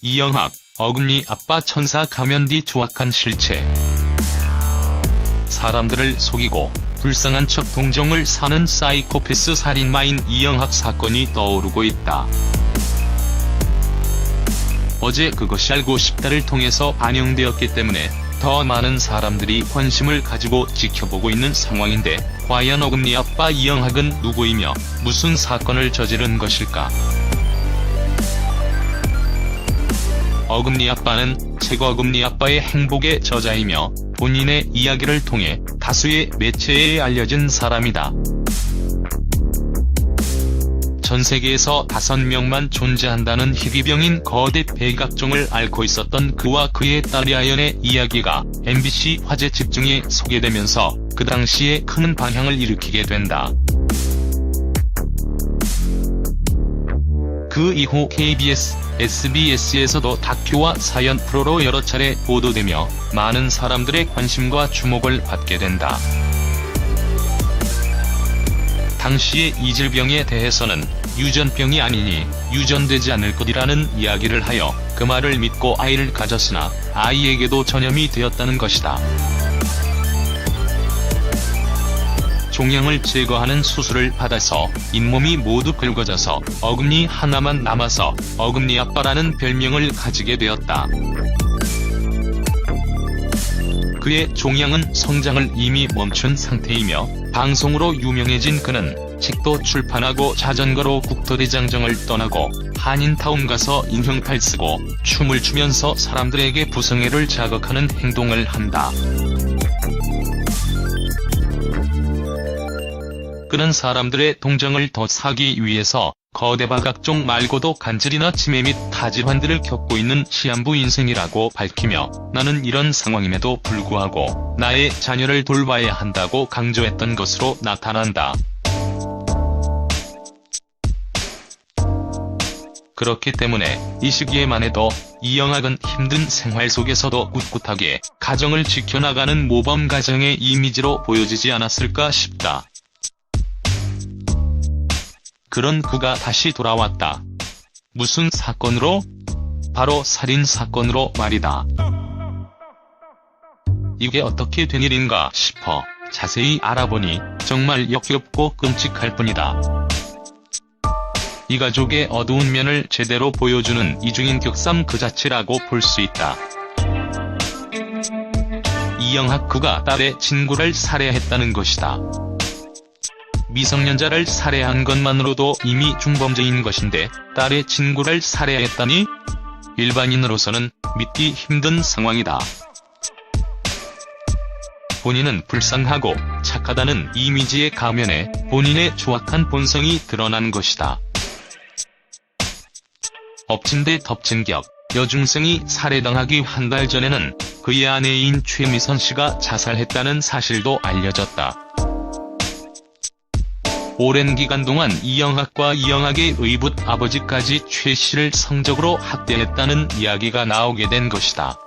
이영학, 어금니 아빠 천사 가면 뒤 조악한 실체. 사람들을 속이고 불쌍한 척 동정을 사는 사이코패스 살인마인 이영학 사건이 떠오르고 있다. 어제 그것이 알고 싶다를 통해서 반영되었기 때문에 더 많은 사람들이 관심을 가지고 지켜보고 있는 상황인데, 과연 어금니 아빠 이영학은 누구이며 무슨 사건을 저지른 것일까? 어금니 아빠는 책 어금니 아빠의 행복의 저자이며 본인의 이야기를 통해 다수의 매체에 알려진 사람이다. 전 세계에서 5명만 존재한다는 희귀병인 거대 백악종을 앓고 있었던 그와 그의 딸 아연의 이야기가 MBC 화제 집중에 소개되면서 그 당시에 큰 반향을 일으키게 된다. 그 이후 KBS, SBS에서도 다큐와 사연 프로로 여러 차례 보도되며 많은 사람들의 관심과 주목을 받게 된다. 당시의 이 질병에 대해서는 유전병이 아니니 유전되지 않을 것이라는 이야기를 하여 그 말을 믿고 아이를 가졌으나 아이에게도 전염이 되었다는 것이다. 종양을 제거하는 수술을 받아서 잇몸이 모두 긁어져서 어금니 하나만 남아서 어금니 아빠라는 별명을 가지게 되었다. 그의 종양은 성장을 이미 멈춘 상태이며 방송으로 유명해진 그는 책도 출판하고 자전거로 국토대장정을 떠나고 한인타운 가서 인형탈 쓰고 춤을 추면서 사람들에게 부성애를 자극하는 행동을 한다. 그는 사람들의 동정을 더 사기 위해서 거대 백악종 말고도 간질이나 치매 및 타질환들을 겪고 있는 시한부 인생이라고 밝히며, 나는 이런 상황임에도 불구하고 나의 자녀를 돌봐야 한다고 강조했던 것으로 나타난다. 그렇기 때문에 이 시기에만 해도 이영학은 힘든 생활 속에서도 꿋꿋하게 가정을 지켜나가는 모범 가정의 이미지로 보여지지 않았을까 싶다. 그런 그가 다시 돌아왔다. 무슨 사건으로? 바로 살인사건으로 말이다. 이게 어떻게 된 일인가 싶어 자세히 알아보니 정말 역겹고 끔찍할 뿐이다. 이 가족의 어두운 면을 제대로 보여주는 이중인격삼 그 자체라고 볼 수 있다. 이영학 그가 딸의 친구를 살해했다는 것이다. 미성년자를 살해한 것만으로도 이미 중범죄인 것인데 딸의 친구를 살해했다니? 일반인으로서는 믿기 힘든 상황이다. 본인은 불쌍하고 착하다는 이미지의 가면에 본인의 조악한 본성이 드러난 것이다. 엎친 데 덮친 격, 여중생이 살해당하기 한 달 전에는 그의 아내인 최미선 씨가 자살했다는 사실도 알려졌다. 오랜 기간 동안 이영학과 이영학의 의붓 아버지까지 최 씨를 성적으로 학대했다는 이야기가 나오게 된 것이다.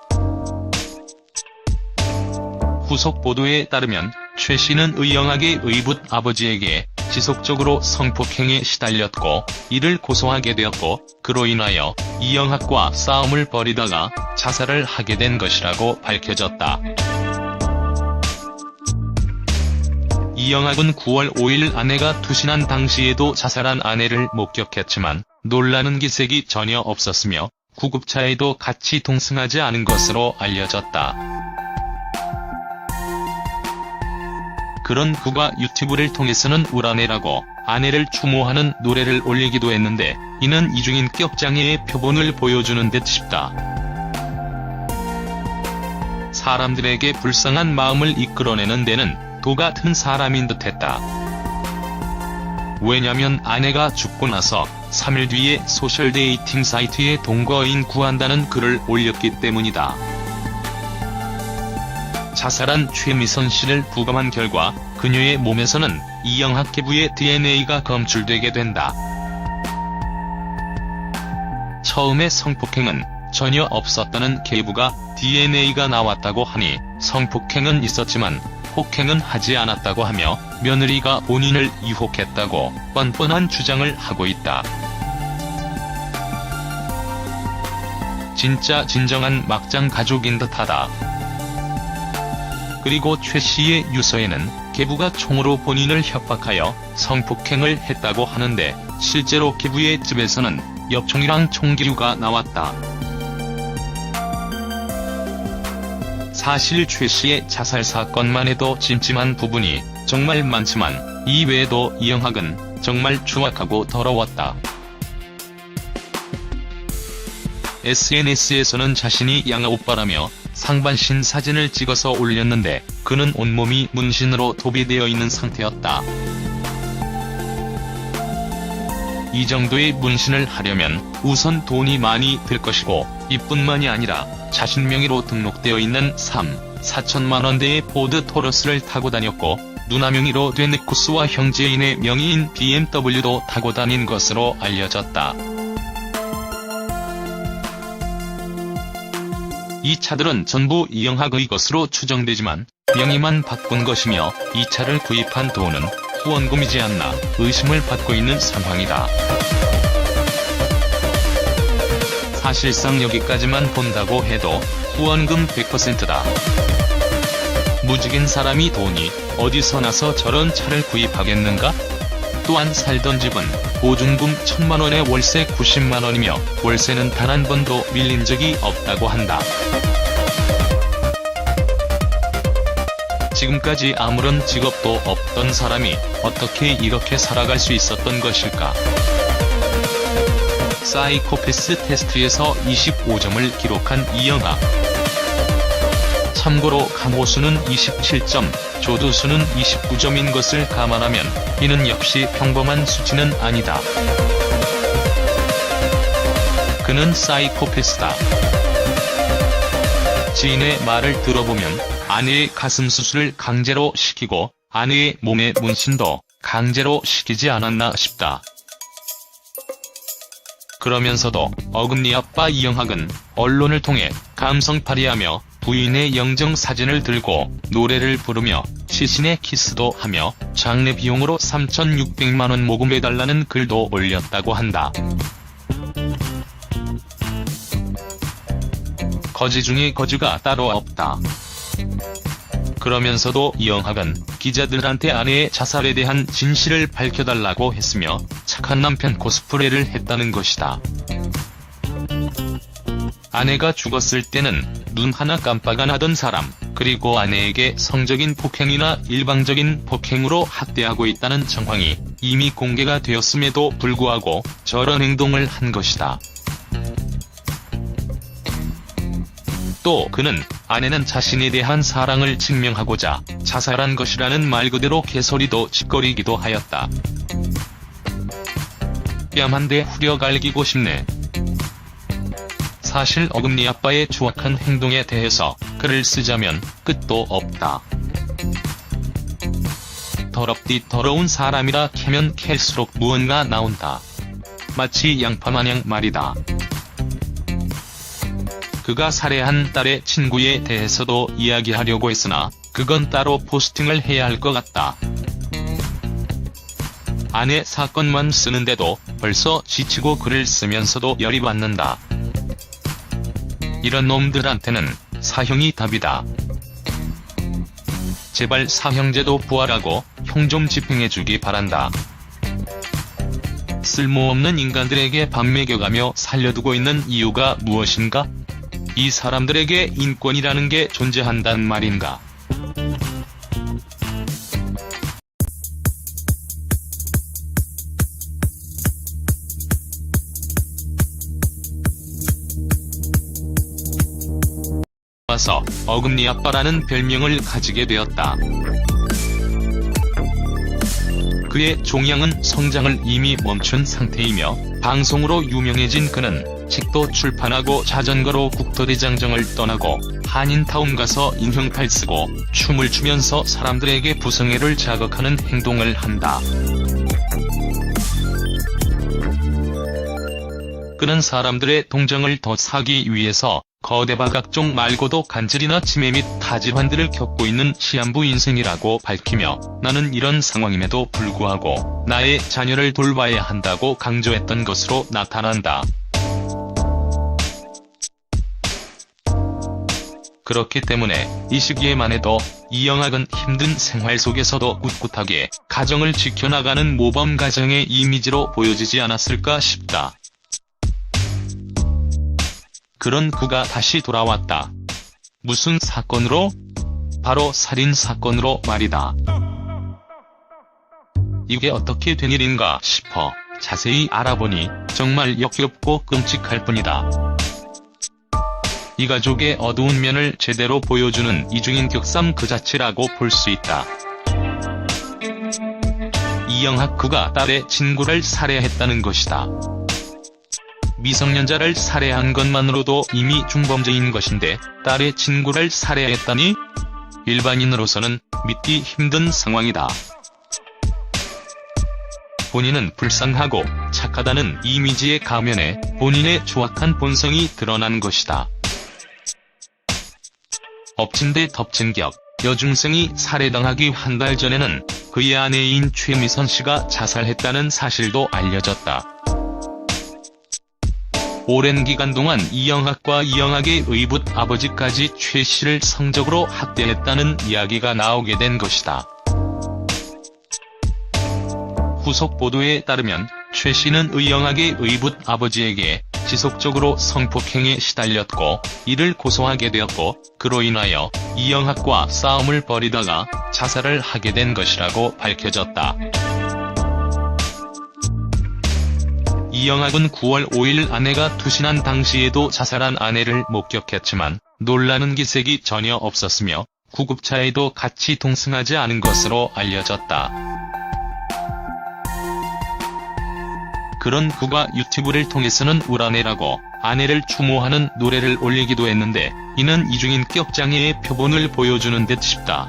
후속 보도에 따르면 최 씨는 이영학의 의붓 아버지에게 지속적으로 성폭행에 시달렸고 이를 고소하게 되었고, 그로 인하여 이영학과 싸움을 벌이다가 자살을 하게 된 것이라고 밝혀졌다. 이영학은 9월 5일 아내가 투신한 당시에도 자살한 아내를 목격했지만 놀라는 기색이 전혀 없었으며 구급차에도 같이 동승하지 않은 것으로 알려졌다. 그런 그가 유튜브를 통해서는 울아내라고 아내를 추모하는 노래를 올리기도 했는데, 이는 이중인격 장애의 표본을 보여주는 듯 싶다. 사람들에게 불쌍한 마음을 이끌어내는 데는 도 같은 사람인 듯했다. 왜냐면 아내가 죽고 나서 3일 뒤에 소셜데이팅 사이트에 동거인 구한다는 글을 올렸기 때문이다. 자살한 최미선 씨를 부검한 결과 그녀의 몸에서는 이영학 계부의 DNA가 검출되게 된다. 처음에 성폭행은 전혀 없었다는 계부가 DNA가 나왔다고 하니 성폭행은 있었지만 폭행은 하지 않았다고 하며 며느리가 본인을 유혹했다고 뻔뻔한 주장을 하고 있다. 진짜 진정한 막장 가족인 듯하다. 그리고 최 씨의 유서에는 계부가 총으로 본인을 협박하여 성폭행을 했다고 하는데 실제로 계부의 집에서는 엽총이랑 총기류가 나왔다. 사실 최 씨의 자살 사건만 해도 찜찜한 부분이 정말 많지만 이 외에도 이영학은 정말 추악하고 더러웠다. SNS에서는 자신이 양아오빠라며 상반신 사진을 찍어서 올렸는데 그는 온몸이 문신으로 도배되어 있는 상태였다. 이 정도의 문신을 하려면 우선 돈이 많이 들 것이고 이뿐만이 아니라 자신 명의로 등록되어 있는 4천만 원대의 포드 토러스를 타고 다녔고 누나 명의로 된 코스와 형제인의 명의인 BMW도 타고 다닌 것으로 알려졌다. 이 차들은 전부 이영학의 것으로 추정되지만 명의만 바꾼 것이며 이 차를 구입한 돈은 후원금이지 않나 의심을 받고 있는 상황이다. 사실상 여기까지만 본다고 해도 후원금 100%다. 무직인 사람이 돈이 어디서 나서 저런 차를 구입하겠는가? 또한 살던 집은 보증금 1,000만 원에 월세 90만 원이며 월세는 단 한 번도 밀린 적이 없다고 한다. 지금까지 아무런 직업도 없던 사람이 어떻게 이렇게 살아갈 수 있었던 것일까? 사이코패스 테스트에서 25점을 기록한 이영학. 참고로 감호수는 27점, 조두수는 29점인 것을 감안하면 이는 역시 평범한 수치는 아니다. 그는 사이코패스다. 지인의 말을 들어보면 아내의 가슴 수술을 강제로 시키고 아내의 몸에 문신도 강제로 시키지 않았나 싶다. 그러면서도 어금니 아빠 이영학은 언론을 통해 감성팔이하며 부인의 영정 사진을 들고 노래를 부르며 시신의 키스도 하며 장례 비용으로 3,600만 원 모금해달라는 글도 올렸다고 한다. 거지 중에 거지가 따로 없다. 그러면서도 이영학은 기자들한테 아내의 자살에 대한 진실을 밝혀달라고 했으며 착한 남편 코스프레를 했다는 것이다. 아내가 죽었을 때는 눈 하나 깜빡 안 하던 사람, 그리고 아내에게 성적인 폭행이나 일방적인 폭행으로 학대하고 있다는 정황이 이미 공개가 되었음에도 불구하고 저런 행동을 한 것이다. 또 그는 아내는 자신에 대한 사랑을 증명하고자 자살한 것이라는 말 그대로 개소리도 짓거리기도 하였다. 뺨 한 대 후려 갈기고 싶네. 사실 어금니 아빠의 추악한 행동에 대해서 글을 쓰자면 끝도 없다. 더럽디 더러운 사람이라 캐면 캘수록 무언가 나온다. 마치 양파마냥 말이다. 그가 살해한 딸의 친구에 대해서도 이야기하려고 했으나 그건 따로 포스팅을 해야 할 것 같다. 아내 사건만 쓰는데도 벌써 지치고 글을 쓰면서도 열이 받는다. 이런 놈들한테는 사형이 답이다. 제발 사형제도 부활하고 형 좀 집행해주기 바란다. 쓸모없는 인간들에게 밥 먹여가며 살려두고 있는 이유가 무엇인가? 이 사람들에게 인권이라는 게 존재한단 말인가? 와서 어금니 아빠라는 별명을 가지게 되었다. 그의 종양은 성장을 이미 멈춘 상태이며 방송으로 유명해진 그는 책도 출판하고 자전거로 국토대장정을 떠나고 한인타운 가서 인형팔 쓰고 춤을 추면서 사람들에게 부성애를 자극하는 행동을 한다. 그는 사람들의 동정을 더 사기 위해서 거대박악종 말고도 간질이나 치매 및 타질환들을 겪고 있는 시한부 인생이라고 밝히며 나는 이런 상황임에도 불구하고 나의 자녀를 돌봐야 한다고 강조했던 것으로 나타난다. 그렇기 때문에 이 시기에만 해도 이영학은 힘든 생활 속에서도 꿋꿋하게 가정을 지켜나가는 모범 가정의 이미지로 보여지지 않았을까 싶다. 그런 그가 다시 돌아왔다. 무슨 사건으로? 바로 살인 사건으로 말이다. 이게 어떻게 된 일인가 싶어 자세히 알아보니 정말 역겹고 끔찍할 뿐이다. 이 가족의 어두운 면을 제대로 보여주는 이중인 격삼 그 자체라고 볼 수 있다. 이영학 그가 딸의 친구를 살해했다는 것이다. 미성년자를 살해한 것만으로도 이미 중범죄인 것인데 딸의 친구를 살해했다니? 일반인으로서는 믿기 힘든 상황이다. 본인은 불쌍하고 착하다는 이미지의 가면에 본인의 추악한 본성이 드러난 것이다. 엎친 데 덮친 격, 여중생이 살해당하기 한 달 전에는 그의 아내인 최미선 씨가 자살했다는 사실도 알려졌다. 오랜 기간 동안 이영학과 이영학의 의붓 아버지까지 최 씨를 성적으로 학대했다는 이야기가 나오게 된 것이다. 후속 보도에 따르면 최 씨는 이영학의 의붓 아버지에게 지속적으로 성폭행에 시달렸고 이를 고소하게 되었고 그로 인하여 이영학과 싸움을 벌이다가 자살을 하게 된 것이라고 밝혀졌다. 이영학은 9월 5일 아내가 투신한 당시에도 자살한 아내를 목격했지만 놀라는 기색이 전혀 없었으며 구급차에도 같이 동승하지 않은 것으로 알려졌다. 그런 그가 유튜브를 통해서는 울아내라고 아내를 추모하는 노래를 올리기도 했는데 이는 이중인격장애의 표본을 보여주는 듯 싶다.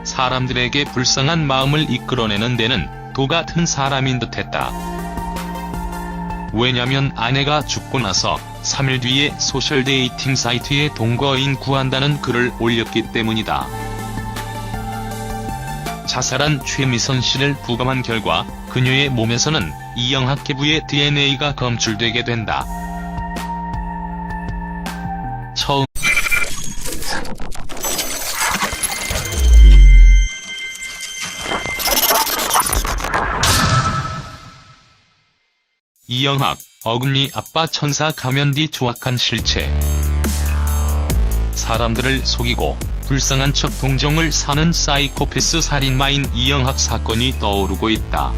사람들에게 불쌍한 마음을 이끌어내는 데는 도 같은 사람인 듯했다. 왜냐면 아내가 죽고 나서 3일 뒤에 소셜데이팅 사이트에 동거인 구한다는 글을 올렸기 때문이다. 자살한 최미선 씨를 부검한 결과 그녀의 몸에서는 이영학 계부의 DNA가 검출되게 된다. 처음 이영학, 어금니 아빠 천사 가면 뒤 조악한 실체. 사람들을 속이고 불쌍한 척 동정을 사는 사이코패스 살인마인 이영학 사건이 떠오르고 있다.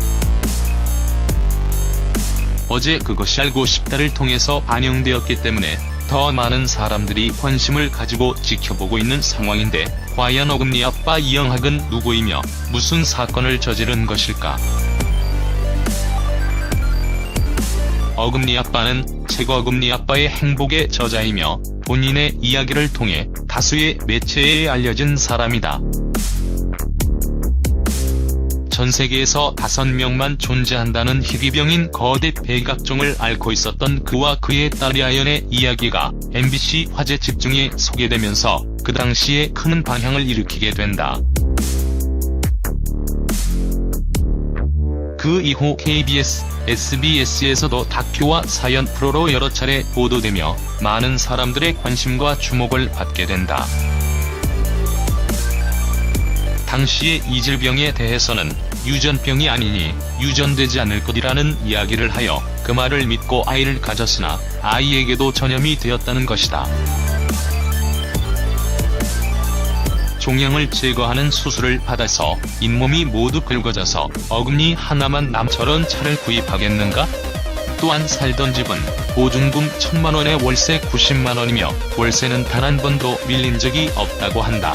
어제 그것이 알고 싶다를 통해서 반영되었기 때문에 더 많은 사람들이 관심을 가지고 지켜보고 있는 상황인데 과연 어금니 아빠 이영학은 누구이며 무슨 사건을 저지른 것일까? 어금니 아빠는 책 어금니 아빠의 행복의 저자이며 본인의 이야기를 통해 다수의 매체에 알려진 사람이다. 전 세계에서 5명만 존재한다는 희귀병인 거대 백악종을 앓고 있었던 그와 그의 딸 야연의 이야기가 MBC 화제 집중에 소개되면서 그 당시에 큰 반향을 일으키게 된다. 그 이후 KBS, SBS에서도 다큐와 사연 프로로 여러 차례 보도되며 많은 사람들의 관심과 주목을 받게 된다. 당시의 이 질병에 대해서는 유전병이 아니니 유전되지 않을 것이라는 이야기를 하여 그 말을 믿고 아이를 가졌으나 아이에게도 전염이 되었다는 것이다. 종양을 제거하는 수술을 받아서 잇몸이 모두 긁어져서 어금니 하나만 남처럼 차를 구입하겠는가? 또한 살던 집은 보증금 1000만원에 월세 90만원이며 월세는 단 한 번도 밀린 적이 없다고 한다.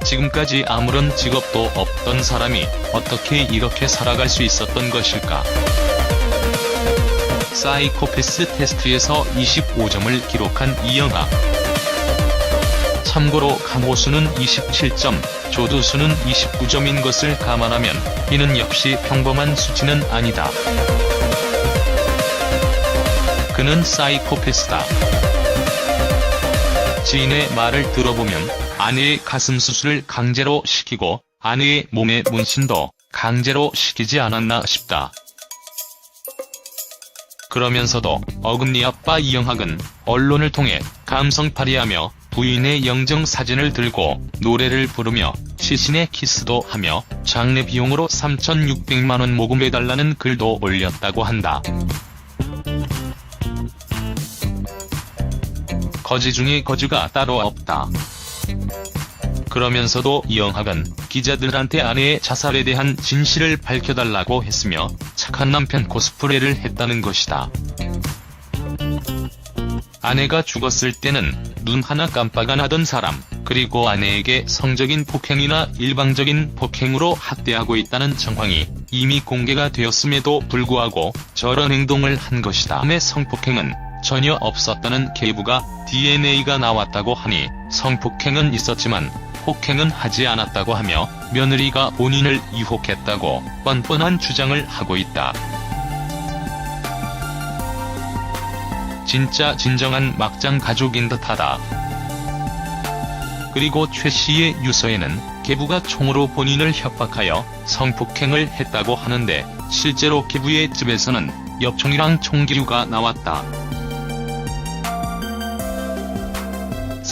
지금까지 아무런 직업도 없던 사람이 어떻게 이렇게 살아갈 수 있었던 것일까? 사이코패스 테스트에서 25점을 기록한 이영학. 참고로 강호수는 27점, 조두수는 29점인 것을 감안하면 이는 역시 평범한 수치는 아니다. 그는 사이코패스다. 지인의 말을 들어보면 아내의 가슴 수술을 강제로 시키고 아내의 몸의 문신도 강제로 시키지 않았나 싶다. 그러면서도 어금니 아빠 이영학은 언론을 통해 감성팔이하며 부인의 영정 사진을 들고 노래를 부르며 시신의 키스도 하며 장례 비용으로 3,600만원 모금해달라는 글도 올렸다고 한다. 거지 중에 거지가 따로 없다. 그러면서도 이영학은 기자들한테 아내의 자살에 대한 진실을 밝혀달라고 했으며 착한 남편 코스프레를 했다는 것이다. 아내가 죽었을 때는 눈 하나 깜빡 안 하던 사람, 그리고 아내에게 성적인 폭행이나 일방적인 폭행으로 학대하고 있다는 정황이 이미 공개가 되었음에도 불구하고 저런 행동을 한 것이다. 내 성폭행은 전혀 없었다는 계부가 DNA가 나왔다고 하니 성폭행은 있었지만 폭행은 하지 않았다고 하며 며느리가 본인을 유혹했다고 뻔뻔한 주장을 하고 있다. 진짜 진정한 막장 가족인 듯하다. 그리고 최 씨의 유서에는 계부가 총으로 본인을 협박하여 성폭행을 했다고 하는데 실제로 계부의 집에서는 엽총이랑 총기류가 나왔다.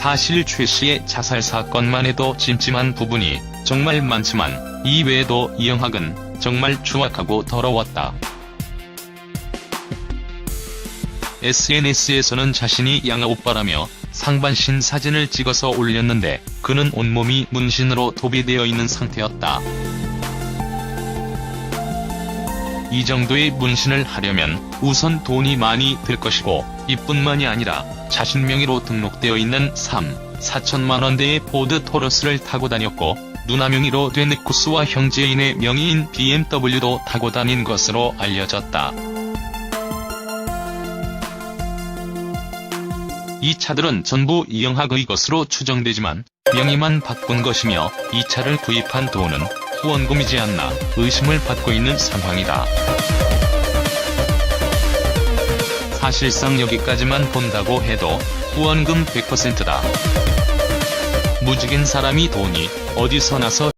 사실 최 씨의 자살 사건만 해도 찜찜한 부분이 정말 많지만 이 외에도 이영학은 정말 추악하고 더러웠다. SNS에서는 자신이 양아오빠라며 상반신 사진을 찍어서 올렸는데 그는 온몸이 문신으로 도배되어 있는 상태였다. 이 정도의 문신을 하려면 우선 돈이 많이 들 것이고 이뿐만이 아니라 자신 명의로 등록되어 있는 3,4천만원대의 포드 토러스를 타고 다녔고 누나 명의로 된 에쿠스와 형제인의 명의인 BMW도 타고 다닌 것으로 알려졌다. 이 차들은 전부 이영학의 것으로 추정되지만 명의만 바꾼 것이며 이 차를 구입한 돈은 후원금이지 않나 의심을 받고 있는 상황이다. 사실상 여기까지만 본다고 해도 후원금 100%다. 무직인 사람이 돈이 어디서 나서